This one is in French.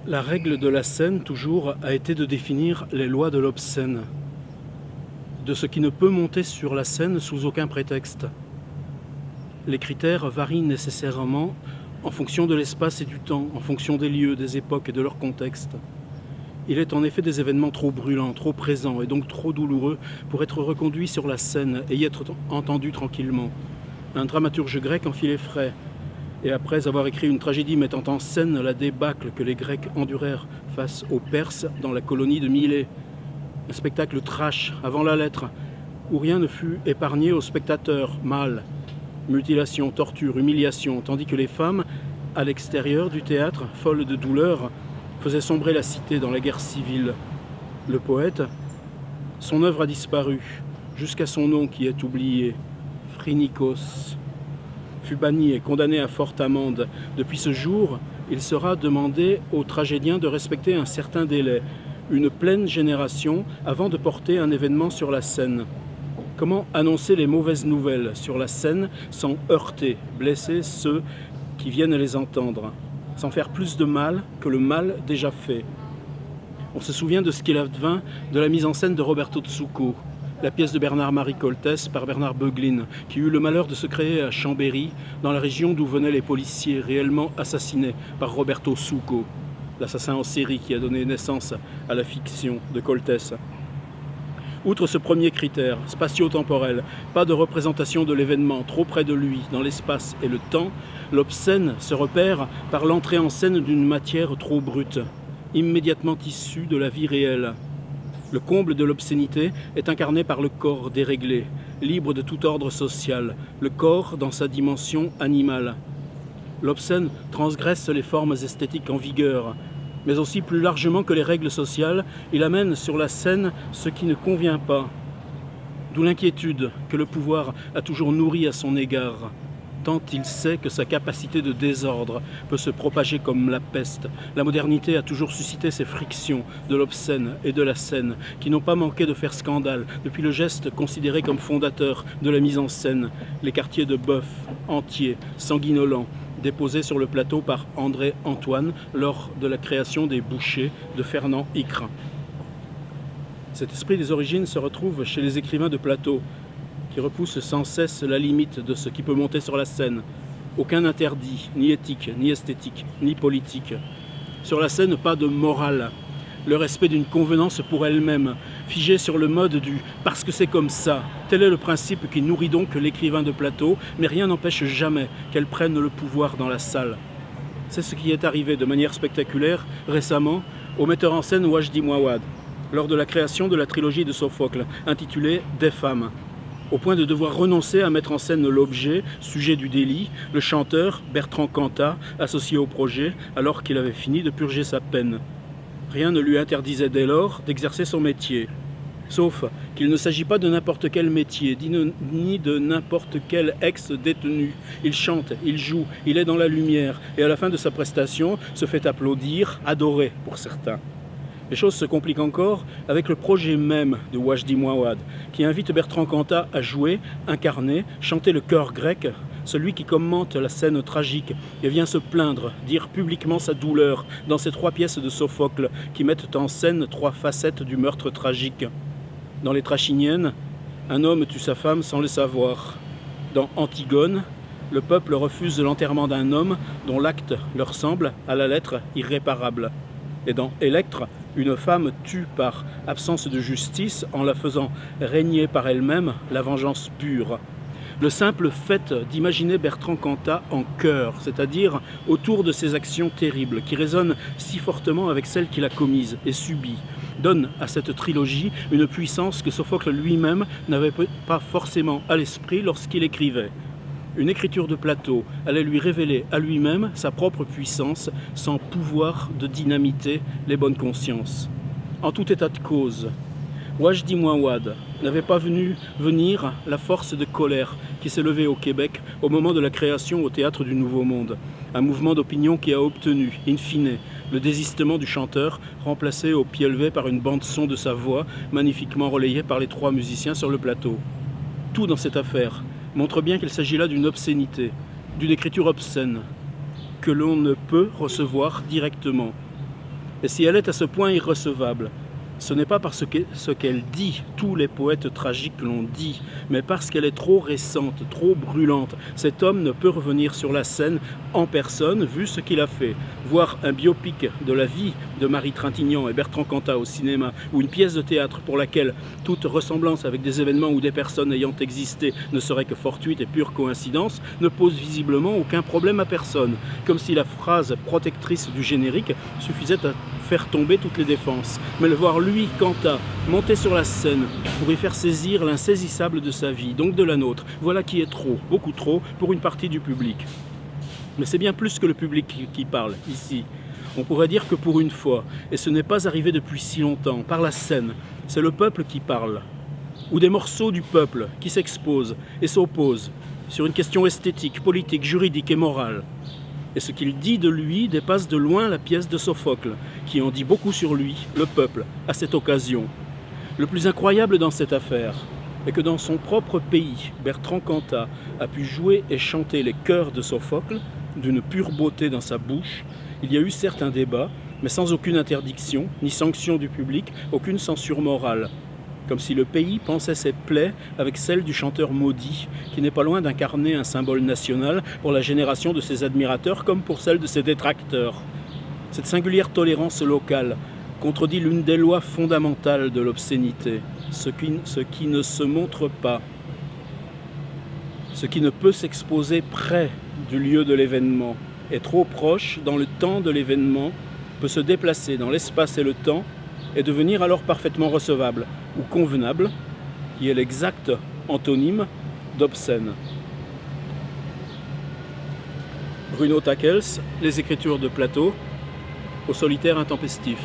La règle de la scène, toujours, a été de définir les lois de l'obscène, de ce qui ne peut monter sur la scène sous aucun prétexte. Les critères varient nécessairement en fonction de l'espace et du temps, en fonction des lieux, des époques et de leur contexte. Il est en effet des événements trop brûlants, trop présents et donc trop douloureux pour être reconduits sur la scène et y être entendus tranquillement. Un dramaturge grec en filait frais, et après avoir écrit une tragédie mettant en scène la débâcle que les Grecs endurèrent face aux Perses dans la colonie de Milet, un spectacle trash avant la lettre, où rien ne fut épargné aux spectateurs mâles, mutilation, torture, humiliation, tandis que les femmes, à l'extérieur du théâtre, folles de douleur, faisaient sombrer la cité dans la guerre civile. Le poète, son œuvre a disparu, jusqu'à son nom qui est oublié, Phrynikos, fut banni et condamné à forte amende. Depuis ce jour, il sera demandé aux tragédiens de respecter un certain délai, une pleine génération, avant de porter un événement sur la scène. Comment annoncer les mauvaises nouvelles sur la scène sans heurter, blesser ceux qui viennent les entendre, sans faire plus de mal que le mal déjà fait? On se souvient de ce qu'il advint de la mise en scène de Roberto Zucco, la pièce de Bernard-Marie Coltès par Bernard Beuglin, qui eut le malheur de se créer à Chambéry, dans la région d'où venaient les policiers réellement assassinés par Roberto Zucco, l'assassin en série qui a donné naissance à la fiction de Coltès. Outre ce premier critère, spatio-temporel, pas de représentation de l'événement trop près de lui, dans l'espace et le temps, l'obscène se repère par l'entrée en scène d'une matière trop brute, immédiatement issue de la vie réelle. Le comble de l'obscénité est incarné par le corps déréglé, libre de tout ordre social, le corps dans sa dimension animale. L'obscène transgresse les formes esthétiques en vigueur, mais aussi plus largement que les règles sociales, il amène sur la scène ce qui ne convient pas. D'où l'inquiétude que le pouvoir a toujours nourrie à son égard, tant il sait que sa capacité de désordre peut se propager comme la peste. La modernité a toujours suscité ces frictions de l'obscène et de la scène, qui n'ont pas manqué de faire scandale, depuis le geste considéré comme fondateur de la mise en scène, les quartiers de bœuf, entiers, sanguinolents, déposés sur le plateau par André Antoine lors de la création des Bouchers de Fernand Hicre. Cet esprit des origines se retrouve chez les écrivains de plateau, qui repoussent sans cesse la limite de ce qui peut monter sur la scène. Aucun interdit, ni éthique, ni esthétique, ni politique. Sur la scène, pas de morale. Le respect d'une convenance pour elle-même, figée sur le mode du « parce que c'est comme ça ». Tel est le principe qui nourrit donc l'écrivain de plateau, mais rien n'empêche jamais qu'elle prenne le pouvoir dans la salle. C'est ce qui est arrivé de manière spectaculaire récemment au metteur en scène Wajdi Mouawad, lors de la création de la trilogie de Sophocle, intitulée « Des femmes ». Au point de devoir renoncer à mettre en scène l'objet, sujet du délit, le chanteur Bertrand Cantat, associé au projet, alors qu'il avait fini de purger sa peine. Rien ne lui interdisait dès lors d'exercer son métier. Sauf qu'il ne s'agit pas de n'importe quel métier, ni de n'importe quel ex-détenu. Il chante, il joue, il est dans la lumière, et à la fin de sa prestation, se fait applaudir, adoré pour certains. Les choses se compliquent encore avec le projet même de Wajdi Mouawad, qui invite Bertrand Cantat à jouer, incarner, chanter le chœur grec, celui qui commente la scène tragique et vient se plaindre, dire publiquement sa douleur dans ces 3 pièces de Sophocle qui mettent en scène 3 facettes du meurtre tragique. Dans Les Trachiniennes, un homme tue sa femme sans le savoir. Dans Antigone, le peuple refuse l'enterrement d'un homme dont l'acte leur semble, à la lettre, irréparable. Et dans Électre, une femme tue par absence de justice en la faisant régner par elle-même la vengeance pure. Le simple fait d'imaginer Bertrand Cantat en chœur, c'est-à-dire autour de ces actions terribles qui résonnent si fortement avec celles qu'il a commises et subies, donne à cette trilogie une puissance que Sophocle lui-même n'avait pas forcément à l'esprit lorsqu'il écrivait. Une écriture de plateau allait lui révéler à lui-même sa propre puissance sans pouvoir de dynamiter les bonnes consciences. En tout état de cause, Wajdi Mouawad n'avait pas vu venir la force de colère qui s'est levée au Québec au moment de la création au Théâtre du Nouveau Monde. Un mouvement d'opinion qui a obtenu, in fine, le désistement du chanteur, remplacé au pied levé par une bande-son de sa voix, magnifiquement relayée par les 3 musiciens sur le plateau. Tout dans cette affaire montre bien qu'il s'agit là d'une obscénité, d'une écriture obscène, que l'on ne peut recevoir directement. Et si elle est à ce point irrecevable, ce n'est pas parce que ce qu'elle dit, tous les poètes tragiques l'ont dit, mais parce qu'elle est trop récente, trop brûlante. Cet homme ne peut revenir sur la scène en personne, vu ce qu'il a fait. Voir un biopic de la vie de Marie Trintignant et Bertrand Cantat au cinéma, ou une pièce de théâtre pour laquelle toute ressemblance avec des événements ou des personnes ayant existé ne serait que fortuite et pure coïncidence, ne pose visiblement aucun problème à personne, comme si la phrase protectrice du générique suffisait à faire tomber toutes les défenses. Mais le voir lui, Cantat, monter sur la scène pour y faire saisir l'insaisissable de sa vie, donc de la nôtre, voilà qui est trop, beaucoup trop, pour une partie du public. Mais c'est bien plus que le public qui parle, ici. On pourrait dire que pour une fois, et ce n'est pas arrivé depuis si longtemps, par la scène, c'est le peuple qui parle, ou des morceaux du peuple qui s'exposent et s'opposent sur une question esthétique, politique, juridique et morale. Et ce qu'il dit de lui dépasse de loin la pièce de Sophocle, qui en dit beaucoup sur lui, le peuple, à cette occasion. Le plus incroyable dans cette affaire est que dans son propre pays, Bertrand Cantat a pu jouer et chanter les chœurs de Sophocle, d'une pure beauté dans sa bouche. Il y a eu certes un débat, mais sans aucune interdiction, ni sanction du public, aucune censure morale. Comme si le pays pensait ses plaies avec celles du chanteur maudit, qui n'est pas loin d'incarner un symbole national pour la génération de ses admirateurs comme pour celle de ses détracteurs. Cette singulière tolérance locale contredit l'une des lois fondamentales de l'obscénité, ce qui ne se montre pas, ce qui ne peut s'exposer près du lieu de l'événement, est trop proche dans le temps de l'événement, peut se déplacer dans l'espace et le temps, et devenir alors parfaitement recevable ou convenable, qui est l'exact antonyme d'obscène. Bruno Takels, Les Écritures de Plato, au solitaire intempestif.